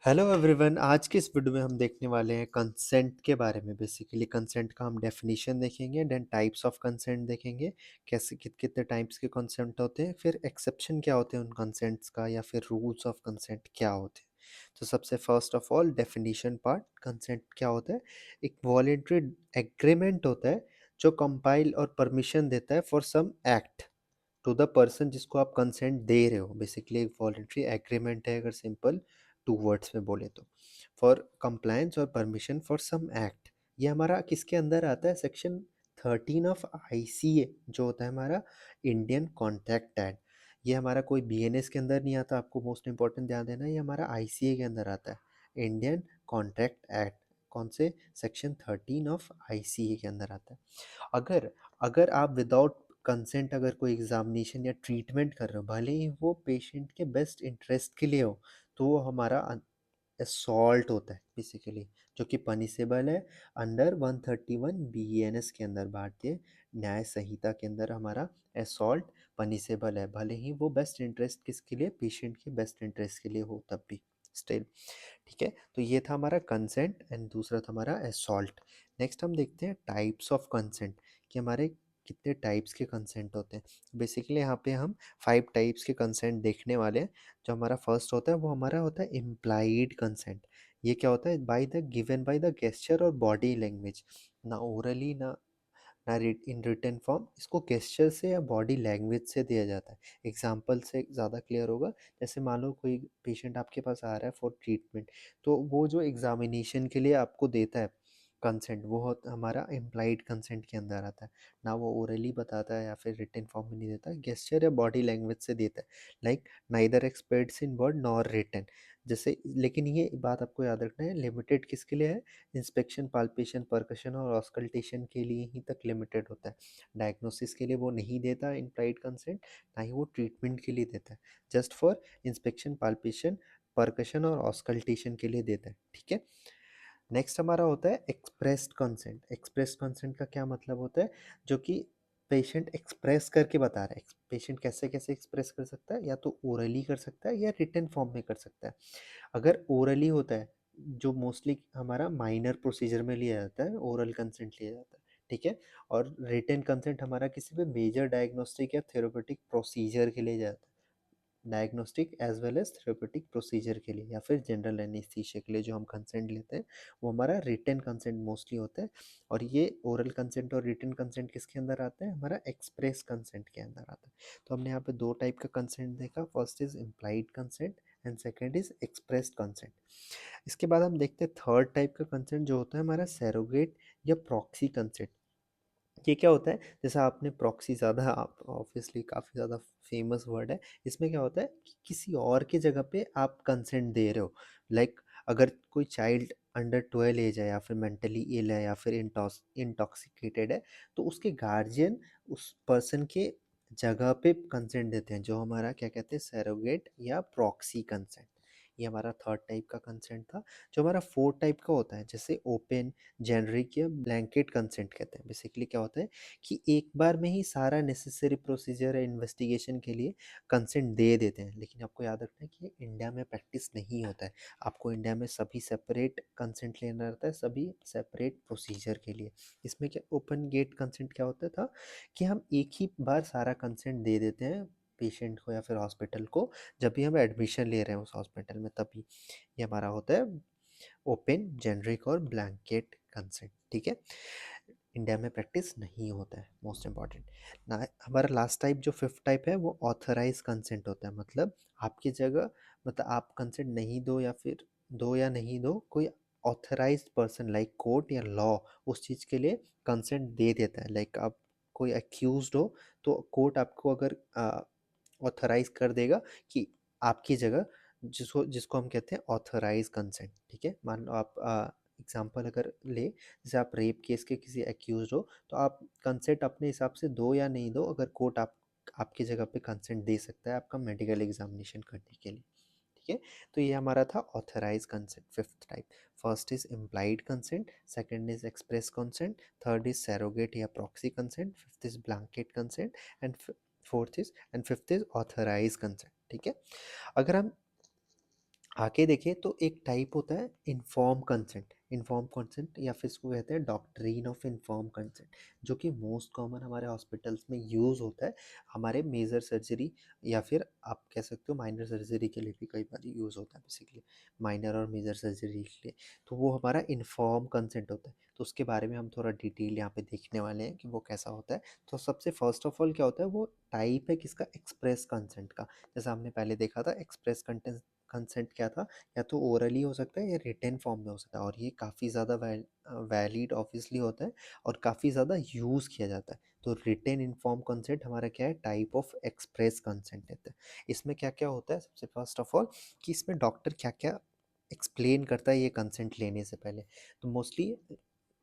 Hello everyone. आज की इस वीडियो में हम देखने वाले हैं कंसेंट के बारे में। बेसिकली कंसेंट का हम डेफिनेशन देखेंगे, देन टाइप्स ऑफ कंसेंट देखेंगे, कैसे कितने टाइप्स के कंसेंट होते हैं, फिर एक्सेप्शन क्या होते हैं उन कंसेंट्स का, या फिर रूल्स ऑफ कंसेंट क्या होते हैं। तो सबसे first of all definition part, consent क्या होता है। एक वॉलेंट्री एग्रीमेंट होता है जो कंपाइल और परमिशन देता है for some act to the person जिसको आप कंसेंट दे रहे हो। बेसिकली एक वॉलेंट्री एग्रीमेंट है, अगर सिंपल टू वर्ड्स में बोले तो, फॉर कंप्लायंस और परमिशन फॉर सम एक्ट। ये हमारा किसके अंदर आता है? सेक्शन 13 ऑफ आईसीए जो होता है हमारा इंडियन कॉन्ट्रैक्ट एक्ट। ये हमारा कोई बीएनएस के अंदर नहीं आता, आपको मोस्ट इंपॉर्टेंट ध्यान देना है, ये हमारा आईसीए के अंदर आता है, इंडियन कॉन्ट्रैक्ट एक्ट। कौन से? सेक्शन 13 ऑफ आईसीए के अंदर आता है। अगर अगर आप विदाउट कंसेंट अगर कोई एग्जामिनेशन या ट्रीटमेंट कर रहे हो, भले ही वो पेशेंट के बेस्ट इंटरेस्ट के लिए हो, तो वो हमारा असॉल्ट होता है बेसिकली, जो कि पनिशेबल है अंडर 131 बीएनएस के अंदर, भारतीय न्याय संहिता के अंदर हमारा असॉल्ट पनिशेबल है, भले ही वो बेस्ट इंटरेस्ट किसके लिए? पेशेंट के बेस्ट इंटरेस्ट के लिए हो तब भी स्टिल। ठीक है, तो ये था हमारा कंसेंट एंड दूसरा था हमारा असॉल्ट। नेक्स्ट हम देखते हैं टाइप्स ऑफ कंसेंट, कि हमारे कितने टाइप्स के कंसेंट होते हैं। बेसिकली यहाँ पे हम 5 टाइप्स के कंसेंट देखने वाले हैं। जो हमारा फर्स्ट होता है वो हमारा होता है इम्प्लाइड कंसेंट। ये क्या होता है? By the given by the gesture और बॉडी लैंग्वेज, ना ओरली ना ना इन रिटन फॉर्म। इसको गेस्चर से या बॉडी लैंग्वेज से दिया जाता है। एग्जाम्पल से ज़्यादा क्लियर होगा। जैसे मान लो कोई पेशेंट आपके पास आ रहा है फॉर ट्रीटमेंट, तो वो जो एग्जामिनेशन के लिए आपको देता है कंसेंट, वो हमारा इम्प्लाइड कंसेंट के अंदर आता है। ना वो ओरली बताता है या फिर रिटन फॉर्म में नहीं देता, गेस्चर या बॉडी लैंग्वेज से देता है। Like neither expressed in word nor written. जैसे, लेकिन ये बात आपको याद रखना है, लिमिटेड किसके लिए है? इंस्पेक्शन, पाल्पेशन, परकशन और ऑस्कल्टेशन के लिए ही तक लिमिटेड होता है। डायग्नोसिस के लिए वो नहीं देता इम्प्लाइड कंसेंट, ना ही वो ट्रीटमेंट के लिए देता है। Just for inspection, palpation, percussion और ऑस्कल्टेशन के लिए देता है। ठीक है। नेक्स्ट हमारा होता है एक्सप्रेस्ड कंसेंट। एक्सप्रेस्ड कंसेंट का क्या मतलब होता है? जो कि पेशेंट एक्सप्रेस करके बता रहा है। पेशेंट कैसे कैसे एक्सप्रेस कर सकता है? या तो ओरली कर सकता है या रिटन फॉर्म में कर सकता है। अगर ओरली होता है, जो मोस्टली हमारा माइनर प्रोसीजर में लिया जाता है, ओरल कंसेंट लिया जाता है। ठीक है। और रिटन कंसेंट हमारा किसी भी मेजर डायग्नोस्टिक या थेरेपेटिक प्रोसीजर के लिए जाता है। Diagnostic as well as therapeutic procedure के लिए या फिर जनरल एनेस्थीसिया के लिए जो हम कंसेंट लेते हैं, वो हमारा रिटन कंसेंट मोस्टली होता है। और ये ओरल कंसेंट और रिटन कंसेंट किसके अंदर आता है? हमारा एक्सप्रेस कंसेंट के अंदर आता है। तो हमने यहाँ पे दो टाइप का कंसेंट देखा, first is implied consent and second is expressed consent. इसके बाद हम देखते हैं थर्ड टाइप का कंसेंट जो होता है हमारा सैरोगेट या प्रॉक्सी कंसेंट। ये क्या होता है? जैसा आपने प्रॉक्सी, ज़्यादा आप ऑब्वियसली काफ़ी ज़्यादा फेमस वर्ड है। इसमें क्या होता है कि किसी और की जगह पे आप कंसेंट दे रहे हो। लाइक अगर कोई चाइल्ड अंडर 12 एज है या फिर मेंटली इल है या फिर इंटॉक्सिकेटेड है, तो उसके गार्जियन उस पर्सन के जगह पे कंसेंट देते हैं, जो हमारा क्या कहते हैं? सैरोगेट या प्रॉक्सी कंसेंट। ये हमारा थर्ड टाइप का कंसेंट था। जो हमारा फोर्थ टाइप का होता है, जैसे ओपन, जेनरिक या ब्लैंकेट कंसेंट कहते हैं। बेसिकली क्या होता है कि एक बार में ही सारा नेसेसरी प्रोसीजर या इन्वेस्टिगेशन के लिए कंसेंट दे देते हैं, लेकिन आपको याद रखना है कि ये इंडिया में प्रैक्टिस नहीं होता है। आपको इंडिया में सभी सेपरेट कंसेंट लेना रहता है, सभी सेपरेट प्रोसीजर के लिए। इसमें क्या ओपन गेट कंसेंट क्या होता था कि हम एक ही बार सारा कंसेंट दे देते हैं पेशेंट को या फिर हॉस्पिटल को, जब भी हम एडमिशन ले रहे हैं उस हॉस्पिटल में, तभी। ये हमारा होता है ओपन, जेनरिक और ब्लैंकेट कंसेंट। ठीक है। इंडिया में प्रैक्टिस नहीं होता है, मोस्ट इंपॉर्टेंट ना। हमारा लास्ट टाइप जो फिफ्थ टाइप है वो ऑथराइज कंसेंट होता है। मतलब आपकी जगह, मतलब आप कंसेंट नहीं दो या फिर दो या नहीं दो, कोई ऑथराइज्ड पर्सन लाइक कोर्ट या लॉ उस चीज़ के लिए कंसेंट दे देता है। लाइक आप कोई अक्यूज्ड हो, तो कोर्ट आपको अगर ऑथराइज कर देगा कि आपकी जगह, जिसको जिसको हम कहते हैं ऑथराइज कंसेंट। ठीक है। मान लो आप एग्जांपल अगर ले, जैसे आप रेप केस के किसी एक्यूज हो, तो आप कंसेंट अपने हिसाब से दो या नहीं दो, अगर कोर्ट आपकी जगह पे कंसेंट दे सकता है आपका मेडिकल एग्जामिनेशन करने के लिए। ठीक है। तो ये हमारा था authorise consent, fifth type. First is implied consent, second is express consent, third is surrogate या proxy consent, fifth is blanket consent and fifth is authorise consent. ठीक है। अगर हम आगे देखें तो एक टाइप होता है इन्फॉर्म कंसेंट या फिर इसको कहते हैं डॉक्ट्रिन ऑफ इन्फॉर्म कंसेंट, जो कि मोस्ट कॉमन हमारे हॉस्पिटल्स में यूज़ होता है हमारे मेजर सर्जरी या फिर आप कह सकते हो माइनर सर्जरी के लिए भी कई बार यूज़ होता है बेसिकली, माइनर और मेजर सर्जरी के लिए। तो वो हमारा इन्फॉर्म कंसेंट होता है, तो उसके बारे में हम थोड़ा डिटेल यहाँ पे देखने वाले हैं कि वो कैसा होता है। तो सबसे फर्स्ट ऑफ ऑल क्या होता है, वो टाइप है किसका, एक्सप्रेस कंसेंट का। जैसा हमने पहले देखा था एक्सप्रेस कंसेंट क्या था, या तो ओरली हो सकता है या रिटन फॉर्म में हो सकता है, और ये काफ़ी ज़्यादा वैलिड ऑब्वियसली होता है और काफ़ी ज़्यादा यूज़ किया जाता है। तो रिटन इन्फॉर्म कंसेंट हमारा क्या है, टाइप ऑफ एक्सप्रेस कंसेंट है। इसमें क्या क्या होता है, सबसे फर्स्ट ऑफ ऑल कि इसमें डॉक्टर क्या क्या एक्सप्लेन करता है ये कंसेंट लेने से पहले। तो मोस्टली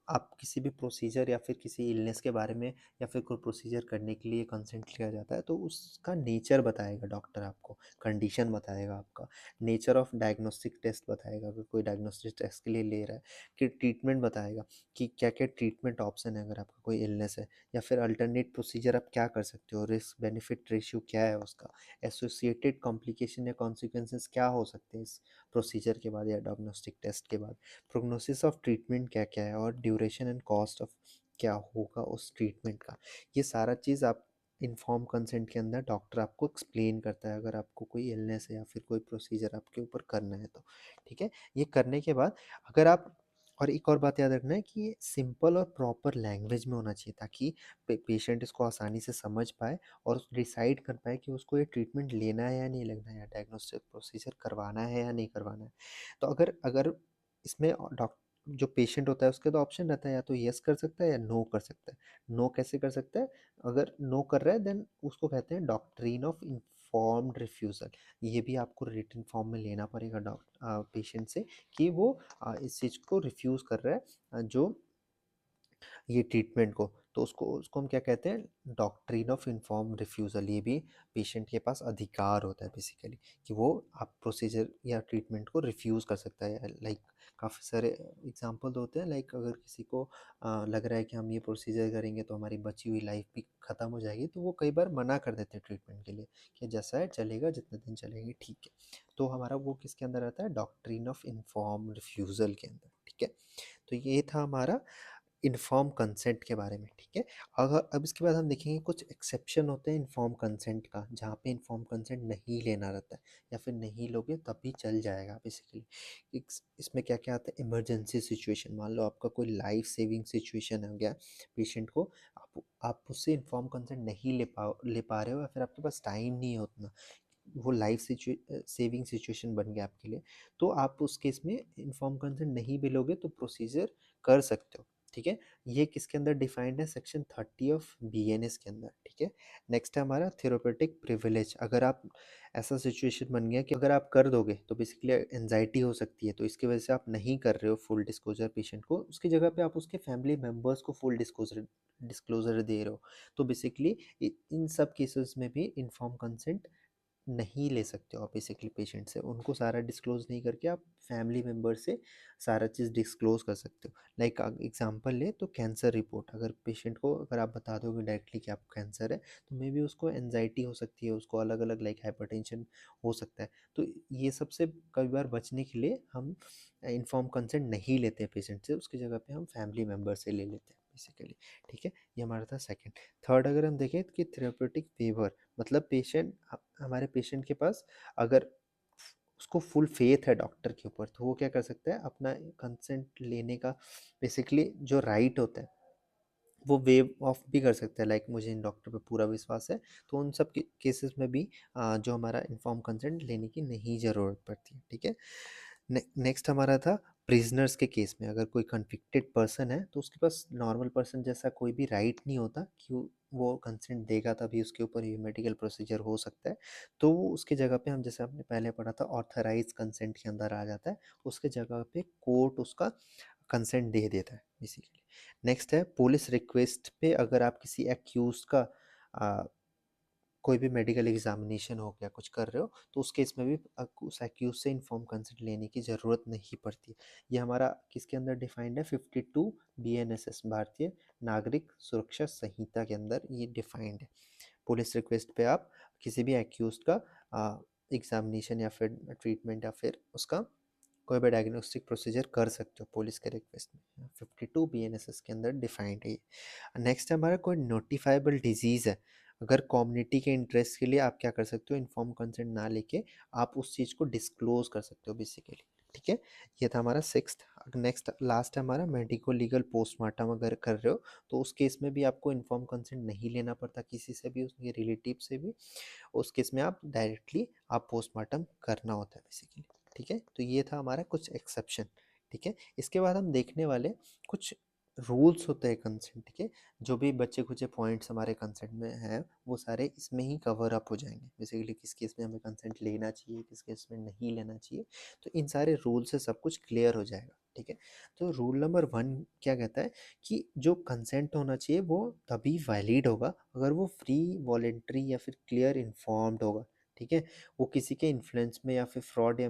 आप किसी भी प्रोसीजर या फिर किसी इलनेस के बारे में या फिर कोई प्रोसीजर करने के लिए कंसेंट लिया जाता है, तो उसका नेचर बताएगा डॉक्टर आपको, कंडीशन बताएगा आपका, नेचर ऑफ डायग्नोस्टिक टेस्ट बताएगा अगर कोई डायग्नोस्टिक टेस्ट के लिए ले रहा है, कि ट्रीटमेंट बताएगा कि क्या क्या ट्रीटमेंट ऑप्शन है अगर आपका कोई इलनेस है, या फिर अल्टरनेट प्रोसीजर आप क्या कर सकते हो, रिस्क बेनिफिट रेशियो क्या है उसका, एसोसिएटेड कॉम्प्लिकेशन या कॉन्सिक्वेंसेस क्या हो सकते हैं इस प्रोसीजर के बाद या डायग्नोस्टिक टेस्ट के बाद, प्रोग्नोसिस ऑफ ट्रीटमेंट क्या क्या है, और ड्यूरेशन एंड कॉस्ट ऑफ क्या होगा उस ट्रीटमेंट का। ये सारा चीज़ आप इन्फॉर्म कंसेंट के अंदर डॉक्टर आपको एक्सप्लेन करता है अगर आपको कोई इलनेस है या फिर कोई प्रोसीजर आपके ऊपर करना है तो। ठीक है, ये करने के बाद अगर आप, और एक और बात याद रखना है कि ये सिंपल और प्रॉपर लैंग्वेज में होना चाहिए ताकि पेशेंट इसको आसानी से समझ पाए और डिसाइड कर पाए कि उसको ये ट्रीटमेंट लेना है या नहीं लेना है, या डायग्नोस्टिक प्रोसीजर करवाना है या नहीं करवाना है। तो अगर अगर इसमें डॉक्टर जो पेशेंट होता है उसके तो ऑप्शन रहता है, या तो यस कर सकता है या नो कर सकता है। नो कैसे कर सकता है, अगर नो कर रहा है देन उसको कहते हैं डॉक्ट्रिन ऑफ इन्फॉर्म्ड रिफ्यूज़ल। ये भी आपको रिटन फॉर्म में लेना पड़ेगा पेशेंट से कि वो इस चीज़ को रिफ्यूज़ कर रहा है, जो ये ट्रीटमेंट को, तो उसको उसको हम क्या कहते हैं, डॉक्ट्रिन ऑफ इन्फॉर्म रिफ्यूज़ल। ये भी पेशेंट के पास अधिकार होता है बेसिकली कि वो आप प्रोसीजर या ट्रीटमेंट को रिफ्यूज़ कर सकता है। लाइक काफ़ी सारे एग्जांपल होते हैं, लाइक अगर किसी को लग रहा है कि हम ये प्रोसीजर करेंगे तो हमारी बची हुई लाइफ भी ख़त्म हो जाएगी, तो वो कई बार मना कर देते हैं ट्रीटमेंट के लिए कि जैसा है चलेगा, जितने दिन चलेंगे ठीक है। तो हमारा वो किसके अंदर आता है, डॉक्ट्रिन ऑफ इन्फॉर्म रिफ्यूज़ल के अंदर। ठीक है, तो ये था हमारा इन्फॉर्म कंसेंट के बारे में। ठीक है, अगर अब इसके बाद हम देखेंगे कुछ एक्सेप्शन होते हैं इन्फॉर्म कंसेंट का, जहाँ पे इन्फॉर्म कंसेंट नहीं लेना रहता है या फिर नहीं लोगे तब भी चल जाएगा बेसिकली। इसमें क्या क्या आता है, इमरजेंसी सिचुएशन, मान लो आपका कोई लाइफ सेविंग सिचुएशन हो गया, पेशेंट को आप उससे इन्फॉर्म कंसेंट नहीं ले पा रहे हो, या फिर आपके पास टाइम नहीं है उतना, वो लाइफ सेविंग सिचुएशन बन गया आपके लिए, तो आप उस केस में इन्फॉर्म कंसेंट नहीं भी लोगे तो प्रोसीजर कर सकते हो। ठीक है, ये किसके अंदर डिफाइंड है, सेक्शन 30 ऑफ बीएनएस के अंदर। ठीक है, नेक्स्ट है हमारा थेरोपेटिक प्रिविलेज। अगर आप, ऐसा सिचुएशन बन गया कि अगर आप कर दोगे तो बेसिकली एनजाइटी हो सकती है, तो इसकी वजह से आप नहीं कर रहे हो फुल डिस्क्लोजर पेशेंट को, उसकी जगह पे आप उसके फैमिली मेम्बर्स को फुल डिस्क्लोजर डिस्क्लोजर दे रहे हो, तो बेसिकली इन सब केसेस में भी इन्फॉर्म कंसेंट नहीं ले सकते हो आप बेसिकली पेशेंट से, उनको सारा डिस्क्लोज़ नहीं करके आप फैमिली मेम्बर से सारा चीज़ डिस्क्लोज़ कर सकते हो। लाइक एग्जांपल ले तो कैंसर रिपोर्ट, अगर पेशेंट को अगर आप बता दोगे डायरेक्टली कि आपको कैंसर है, तो मे बी उसको एंजाइटी हो सकती है, उसको अलग अलग लाइक हाइपरटेंशन हो सकता है। तो ये सबसे कई बार बचने के लिए हम इन्फॉर्म कंसेंट नहीं लेते पेशेंट से, उसकी जगह पे हम फैमिली मेम्बर से ले लेते हैं बेसिकली। ठीक है, ये हमारा था सेकेंड। थर्ड अगर हम देखें कि थेरेपेटिक फेवर, मतलब पेशेंट, हमारे पेशेंट के पास अगर उसको फुल फेथ है डॉक्टर के ऊपर, तो वो क्या कर सकता है, अपना कंसेंट लेने का बेसिकली जो राइट होता है वो वेव ऑफ भी कर सकता है, लाइक मुझे इन डॉक्टर पे पूरा विश्वास है, तो उन सब केसेस में भी जो हमारा इन्फॉर्म कंसेंट लेने की नहीं ज़रूरत पड़ती है। ठीक है, नेक्स्ट हमारा था प्रिजनर्स के केस में, अगर कोई कन्विक्टेड पर्सन है तो उसके पास नॉर्मल पर्सन जैसा कोई भी राइट नहीं होता कि वो कंसेंट देगा तभी उसके ऊपर ये मेडिकल प्रोसीजर हो सकता है। तो वो उसके जगह पे हम, जैसे आपने पहले पढ़ा था, ऑथराइज कंसेंट के अंदर आ जाता है, उसके जगह पे कोर्ट उसका कंसेंट दे देता है बेसिकली। नेक्स्ट है पुलिस रिक्वेस्ट पे, अगर आप किसी एक्यूज का कोई भी मेडिकल एग्जामिनेशन हो गया, कुछ कर रहे हो, तो उस केस में भी उस एक्यूज से इन्फॉर्म कंसेंट लेने की ज़रूरत नहीं पड़ती। ये हमारा किसके अंदर डिफाइंड है, 52 बीएनएसएस, भारतीय नागरिक सुरक्षा संहिता के अंदर ये डिफाइंड है। पुलिस रिक्वेस्ट पे आप किसी भी एक्यूज का एग्जामिनेशन या फिर ट्रीटमेंट या फिर उसका कोई भी डायग्नोस्टिक प्रोसीजर कर सकते हो पुलिस के रिक्वेस्ट में। 52 BNSS के अंदर डिफाइंड है ये। नेक्स्ट हमारा कोई नोटिफाइबल डिजीज़ है, अगर कम्युनिटी के इंटरेस्ट के लिए आप क्या कर सकते हो, इन्फॉर्म कंसेंट ना लेके आप उस चीज़ को डिस्क्लोज कर सकते हो बेसिकली। ठीक है, ये था हमारा सिक्स्थ। नेक्स्ट लास्ट है हमारा मेडिको लीगल पोस्टमार्टम अगर कर रहे हो तो उस केस में भी आपको इन्फॉर्म कंसेंट नहीं लेना पड़ता किसी से भी, उसके रिलेटिव से भी। उस केस में आप डायरेक्टली आप पोस्टमार्टम करना होता है बेसिकली। ठीक है, तो ये था हमारा कुछ एक्सेप्शन। ठीक है, इसके बाद हम देखने वाले कुछ रूल्स होते हैं कंसेंट। ठीक है, जो भी बच्चे कुछ पॉइंट्स हमारे कंसेंट में हैं वो सारे इसमें ही कवर अप हो जाएंगे बेसिकली, किस केस में हमें कंसेंट लेना चाहिए, किस केस में नहीं लेना चाहिए। तो इन सारे रूल से सब कुछ क्लियर हो जाएगा। ठीक है, तो रूल नंबर 1 क्या कहता है कि जो कंसेंट होना चाहिए वो तभी वैलिड होगा अगर वो फ्री, वॉलेंट्री या फिर क्लियर इन्फॉर्म्ड होगा। ठीक है, वो किसी के इन्फ्लुएंस में या फिर फ्रॉड या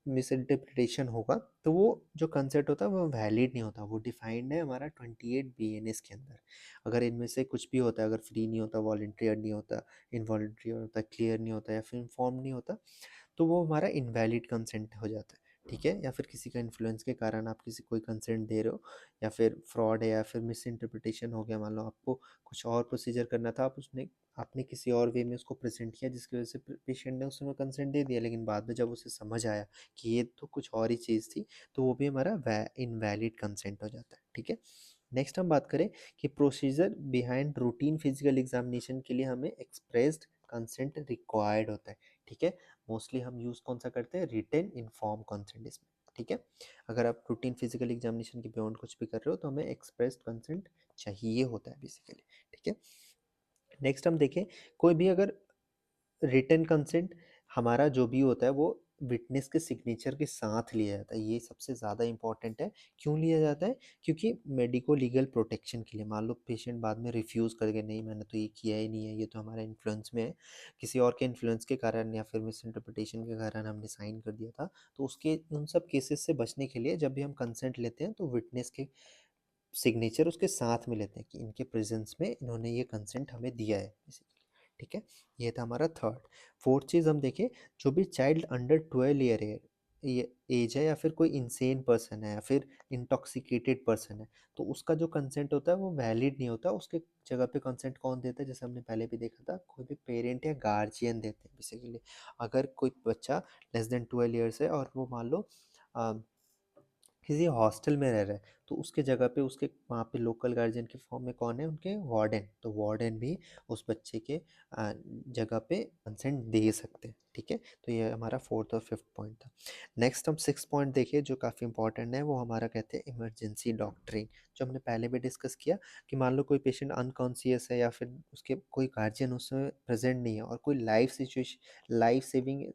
मिसइंटरप्रिटेशन होगा तो वो जो कंसेंट होता है वो वैलिड नहीं होता। वो डिफाइंड है हमारा 28 BNS के अंदर। अगर इनमें से कुछ भी होता है, अगर फ्री नहीं होता, वॉलेंट्री नहीं होता, इनवॉलेंट्री होता, क्लियर नहीं होता या फिर इन्फॉर्म नहीं होता, तो वो हमारा इनवैलिड कंसेंट हो जाता है। ठीक है, या फिर किसी का इन्फ्लुएंस के कारण आप किसी कोई कंसेंट दे रहे हो या फिर फ्रॉड है या फिर मिस इंटरप्रिटेशन हो गया, मान लो आपको कुछ और प्रोसीजर करना था, आप उसने आपने किसी और वे में उसको प्रेजेंट किया जिसकी वजह से पेशेंट ने उसमें कंसेंट दे दिया, लेकिन बाद में जब उसे समझ आया कि ये तो कुछ और ही चीज़ थी, तो वो भी हमारा इनवैलिड कंसेंट हो जाता है। ठीक है, नेक्स्ट हम बात करें कि procedure behind routine physical examination के लिए हमें एक्सप्रेस्ड कंसेंट रिक्वायर्ड होता है। ठीक है, मोस्टली हम यूज़ कौन सा करते हैं, रिटन इन्फॉर्म कंसेंट इसमें। ठीक है, अगर आप रूटीन फिजिकल एग्जामिनेशन के बियॉन्ड कुछ भी कर रहे हो तो हमें एक्सप्रेस्ड कंसेंट चाहिए होता है बेसिकली। ठीक है, नेक्स्ट हम देखें कोई भी अगर रिटन कंसेंट हमारा जो भी होता है वो विटनेस के सिग्नेचर के साथ लिया जाता है। ये सबसे ज़्यादा इंपॉर्टेंट है। क्यों लिया जाता है, क्योंकि मेडिको लीगल प्रोटेक्शन के लिए। मान लो पेशेंट बाद में रिफ्यूज़ कर गए, नहीं मैंने तो ये किया ही नहीं है, ये तो हमारा इन्फ्लुएंस में है, किसी और के इन्फ्लुएंस के कारण या फिर मिस इंटरप्रिटेशन के कारण हमने साइन कर दिया था, तो उसके उन सब केसेस से बचने के लिए जब भी हम कंसेंट लेते हैं तो विटनेस के सिग्नेचर उसके साथ में लेते हैं कि इनके प्रेजेंस में इन्होंने ये कंसेंट हमें दिया है बेसिकली। ठीक है, ये था हमारा थर्ड। फोर्थ चीज़ हम देखें, जो भी चाइल्ड अंडर 12 ईयर है, ये एज है या फिर कोई इंसेन पर्सन है या फिर इंटॉक्सिकेटेड पर्सन है, तो उसका जो कंसेंट होता है वो वैलिड नहीं होता। उसके जगह पे कंसेंट कौन देता है, जैसे हमने पहले भी देखा था, कोई भी पेरेंट या गार्जियन देते हैं बेसिकली। अगर कोई बच्चा लेस देन 12 ईयर्स है और वो मान लो किसी हॉस्टल में रह रहा है, तो उसके जगह पे उसके वहाँ पे लोकल गार्जियन के फॉर्म में कौन है, उनके वार्डन, तो वार्डन भी उस बच्चे के जगह पे कंसेंट दे सकते हैं। ठीक है, तो ये हमारा फोर्थ और फिफ्थ पॉइंट था। नेक्स्ट हम सिक्स पॉइंट देखिए जो काफ़ी इंपॉर्टेंट है, वो हमारा कहते हैं इमरजेंसी डॉक्ट्रिन, जो हमने पहले भी डिस्कस किया कि मान लो कोई पेशेंट अनकॉन्शियस है या फिर उसके कोई गार्जियन उस समय प्रेजेंट नहीं है और कोई लाइफ सेविंग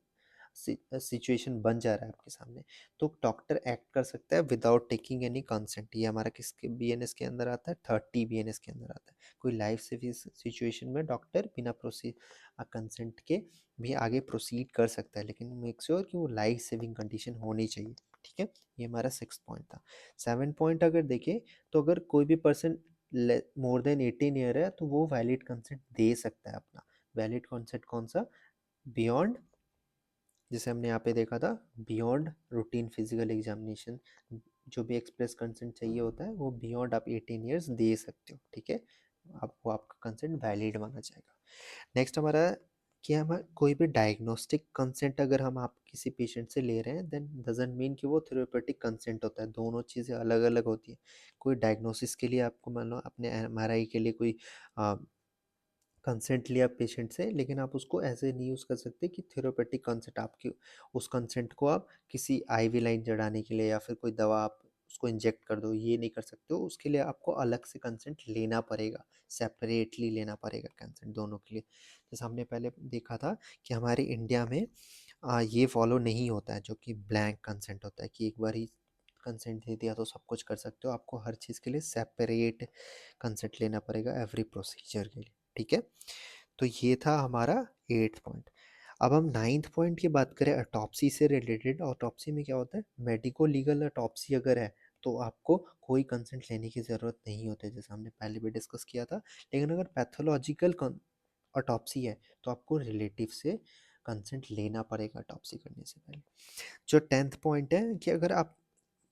सिचुएशन बन जा रहा है आपके सामने, तो डॉक्टर एक्ट कर सकता है विदाउट टेकिंग एनी कंसेंट। ये हमारा किसके BNS के अंदर आता है, 30 BNS के अंदर आता है। कोई लाइफ सेविंग सिचुएशन में डॉक्टर बिना कंसेंट के भी आगे प्रोसीड कर सकता है, लेकिन मेक श्योर कि वो लाइफ सेविंग कंडीशन होनी चाहिए। ठीक है, ये हमारा सिक्स पॉइंट था। सेवन पॉइंट अगर देखें, तो अगर कोई भी पर्सन मोर देन 18 ईयर है तो वो वैलिड कंसेंट दे सकता है अपना। वैलिड कंसेंट कौन सा, बियॉन्ड, जैसे हमने यहाँ पे देखा था, बियॉन्ड रूटीन फिजिकल एग्जामिनेशन, जो भी एक्सप्रेस कंसेंट चाहिए होता है वो बियॉन्ड आप 18 ईयर्स दे सकते हो। ठीक है, आप वो आपका कंसेंट वैलिड माना जाएगा। नेक्स्ट हमारा क्या, हम कोई भी डायग्नोस्टिक कंसेंट अगर हम आप किसी पेशेंट से ले रहे हैं, देन डजेंट मीन कि वो थेरेपेटिक कंसेंट होता है। दोनों चीज़ें अलग अलग होती हैं। कोई डायग्नोसिस के लिए आपको मान लो अपने MRI के लिए कोई कंसेंट लिया पेशेंट से, लेकिन आप उसको ऐसे नहीं यूज़ कर सकते कि थेरेपेटिक कंसेंट आपकी, उस कंसेंट को आप किसी IV लाइन चढ़ाने के लिए या फिर कोई दवा आप उसको इंजेक्ट कर दो, ये नहीं कर सकते हो। उसके लिए आपको अलग से कंसेंट लेना पड़ेगा, सेपरेटली लेना पड़ेगा कंसेंट दोनों के लिए। जैसे हमने पहले देखा था कि हमारे इंडिया में ये फॉलो नहीं होता है, जो कि ब्लैंक कंसेंट होता है कि एक बार ही कंसेंट दे दिया तो सब कुछ कर सकते हो। आपको हर चीज़ के लिए सेपरेट कंसेंट लेना पड़ेगा एवरी प्रोसीजर के लिए। ठीक है, तो ये था हमारा एट्थ पॉइंट। अब हम नाइन्थ पॉइंट की बात करें ऑटोप्सी से रिलेटेड। ऑटोप्सी में क्या होता है, मेडिको लीगल ऑटोप्सी अगर है तो आपको कोई कंसेंट लेने की ज़रूरत नहीं होती, जैसे हमने पहले भी डिस्कस किया था। लेकिन अगर पैथोलॉजिकल ऑटोप्सी है तो आपको रिलेटिव से कंसेंट लेना पड़ेगा ऑटोप्सी करने से पहले। जो 10th पॉइंट है कि अगर आप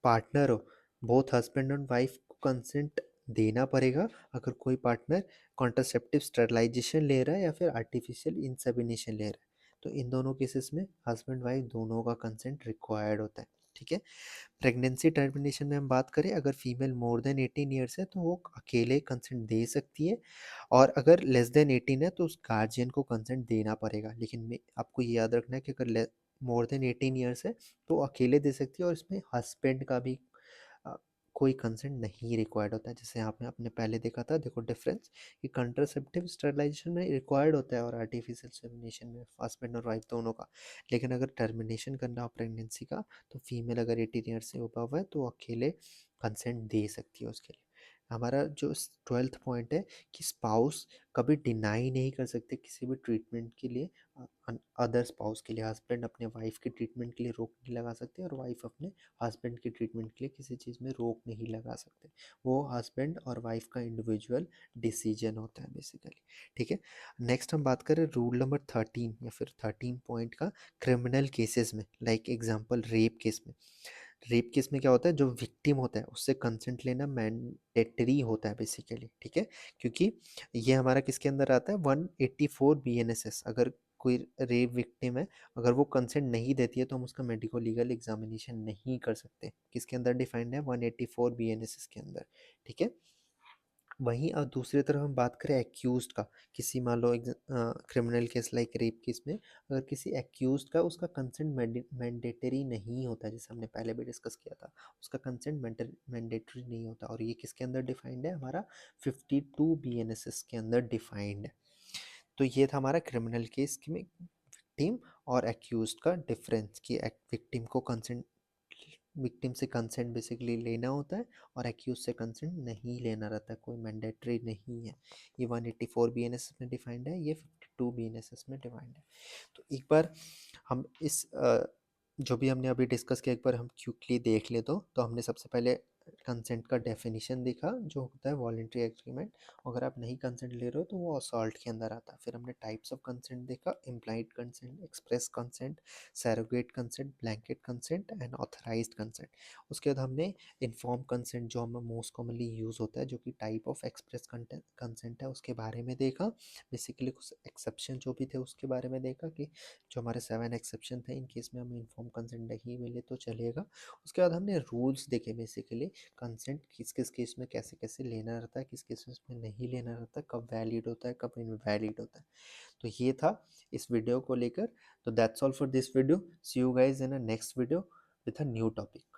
पार्टनर हो, बोथ हस्बैंड एंड वाइफ को कंसेंट देना पड़ेगा अगर कोई पार्टनर कॉन्ट्रासेप्टिव स्टरलाइजेशन ले रहा है या फिर आर्टिफिशियल इंसेमिनेशन ले रहा है, तो इन दोनों केसेस में हस्बैंड वाइफ दोनों का कंसेंट रिक्वायर्ड होता है। ठीक है। प्रेगनेंसी टर्मिनेशन में हम बात करें, अगर फीमेल मोर देन 18 ईयर्स है तो वो अकेले कंसेंट दे सकती है, और अगर लेस देन 18 है तो उस गार्जियन को कंसेंट देना पड़ेगा। लेकिन आपको ये याद रखना है कि अगर मोर देन 18 ईयर्स है तो अकेले दे सकती है, और इसमें हस्बैंड का भी अ, कोई कंसेंट नहीं रिक्वायर्ड होता है। जैसे आपने आपने पहले देखा था, देखो डिफरेंस कि कंट्रासेप्टिव स्टरलाइजेशन में रिक्वायर्ड होता है और आर्टिफिशियल इंसेमिनेशन में हस्बैंड और वाइफ दोनों का। लेकिन अगर टर्मिनेशन करना हो प्रेगनेंसी का तो फीमेल अगर 18 ईयर से ऊपर है तो अकेले कंसेंट दे सकती है उसके लिए। हमारा जो 12th पॉइंट है कि स्पाउस कभी डिनाई नहीं कर सकते किसी भी ट्रीटमेंट के लिए अदर स्पाउस के लिए। हस्बैंड अपने वाइफ के ट्रीटमेंट के लिए रोक नहीं लगा सकते और वाइफ अपने हस्बैंड की ट्रीटमेंट के लिए किसी चीज़ में रोक नहीं लगा सकते। वो हस्बैंड और वाइफ का इंडिविजुअल डिसीजन होता है बेसिकली। ठीक है। नेक्स्ट हम बात करें रूल नंबर 13 या फिर 13 पॉइंट का, क्रिमिनल केसेस में, लाइक एग्जांपल रेप केस में। रेप केस में क्या होता है, जो विक्टिम होता है उससे कंसेंट लेना मैंडेटरी होता है बेसिकली। ठीक है। क्योंकि ये हमारा किसके अंदर आता है, 184 BNSS। अगर कोई रेप विक्टिम है, अगर वो कंसेंट नहीं देती है तो हम उसका मेडिको लीगल एग्जामिनेशन नहीं कर सकते। किसके अंदर डिफाइंड है, 184 BNSS के अंदर। ठीक है। वहीं दूसरी तरफ हम बात करें एक्यूज्ड का, किसी मान लो criminal case like rape case में अगर किसी एक्यूज्ड का उसका कंसेंट मैंडेटरी नहीं होता, जैसे हमने पहले भी डिस्कस किया था, उसका कंसेंट मैंडेटरी नहीं होता, और ये किसके अंदर डिफाइंड है, हमारा 52 BNSS के अंदर डिफाइंड है। तो ये था हमारा क्रिमिनल केस में विक्टिम और एक्यूज्ड का डिफरेंस, कि विक्टिम को कंसेंट, विक्टिम से कंसेंट बेसिकली लेना होता है और एक्यूज से कंसेंट नहीं लेना रहता है, कोई मैंडेटरी नहीं है। ये 184 BNSS में डिफाइंड है, ये 52 BNSS में डिफाइंड है। तो एक बार हम इस जो भी हमने अभी डिस्कस किया एक बार हम क्विकली देख ले। तो हमने सबसे पहले कंसेंट का डेफिनेशन देखा जो होता है वॉलेंट्री एग्रीमेंट। अगर आप नहीं कंसेंट ले रहे हो तो वो असॉल्ट के अंदर आता है। फिर हमने टाइप्स ऑफ कंसेंट देखा, implied consent, express consent, surrogate consent, blanket consent and authorised consent. उसके बाद हमने इन्फॉर्म कंसेंट जो हमें मोस्ट कॉमनली यूज़ होता है, जो कि टाइप ऑफ एक्सप्रेस कंसेंट है, उसके बारे में देखा। बेसिकली कुछ एक्सेप्शन जो भी थे उसके बारे में देखा कि जो हमारे 7 एक्सेप्शन थे, इन केस में हमें इन्फॉर्म कंसेंट नहीं मिले तो चलेगा। उसके बाद हमने रूल्स देखे, बेसिकली कंसेंट किस किस केस में कैसे कैसे लेना रहता है, किस केस में नहीं लेना रहता है, कब वैलिड होता है, कब इनवैलिड होता है। तो ये था इस वीडियो को लेकर। तो that's all for this video. See you guys in a next video with a new topic.